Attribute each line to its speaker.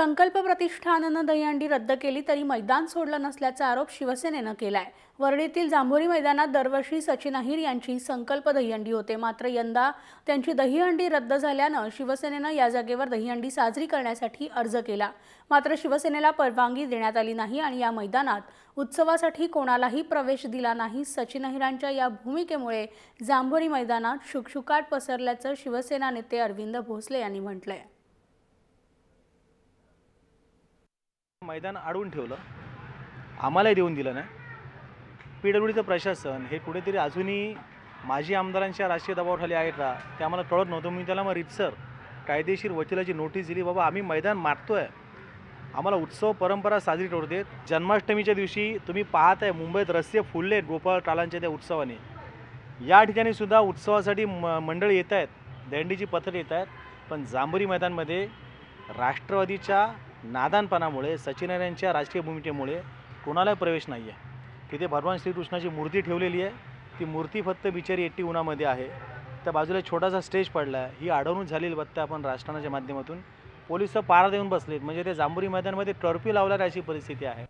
Speaker 1: संकल्प प्रतिष्ठाननं दहीहंडी रद्द केली तरी मैदान सोडलं नसल्याचा आरोप शिवसेनेनं केलाय। वर्डेतील जांभोरी मैदानात दरवर्षी सचिन अहिर यांची संकल्प दहीहंडी होते, मात्र यंदा त्यांची दहीहंडी रद्द झाल्यानं शिवसेनेनं या जागेवर दहीहंडी साजरी करण्यासाठी अर्ज केला। मात्र शिवसेनेला परवानगी देण्यात आली नाही आणि या मैदानात उत्सवासाठी कोणालाही प्रवेश दिला नाही। सचिन अहिरांच्या या भूमिकेमुळे जांभोरी मैदानात शुकशुकाट पसरल्याचं शिवसेना नेते अरविंद भोसले यांनी म्हटलंय।
Speaker 2: मैदान अडवून ठेवलं, आम्हालाही देऊन दिलं नाही। पीडब्ल्यूडीचं प्रशासन हे कुठेतरी अजूनही माजी आमदारांच्या राजकीय दबावाखाली आहेत का ते आम्हाला कळत नव्हतं। मी त्याला मग रीतसर कायदेशीर वकिलाची नोटीस दिली, बाबा आम्ही मैदान मारतोय, आम्हाला उत्सव परंपरा साजरी करू देत। जन्माष्टमीच्या दिवशी तुम्ही पाहत आहे मुंबईत रस्ते फुलले गोपाळ टालांच्या त्या उत्सवाने। या ठिकाणी सुद्धा उत्सवासाठी मंडळी येत आहेत, दहीहंडीची पथक येत आहेत, पण जांभोरी मैदानमध्ये राष्ट्रवादीच्या नादानपणामुळे सचिन यांच्या राजकीय भूमिकेमुळे कोणाला प्रवेश नाही आहे। तिथे भगवान श्रीकृष्णाची मूर्ती ठेवलेली आहे, ती मूर्ती फक्त बिचारी एट्टी उन्हामध्ये आहे। त्या बाजूला छोटासा स्टेज पडला आहे, ही अडवणूक झालेली बघता आपण राष्ट्राच्या माध्यमातून। पोलिस पारा देऊन बसलेत, म्हणजे ते जांभोरी मैदानामध्ये कर्फ्यू लावला अशी परिस्थिती आहे।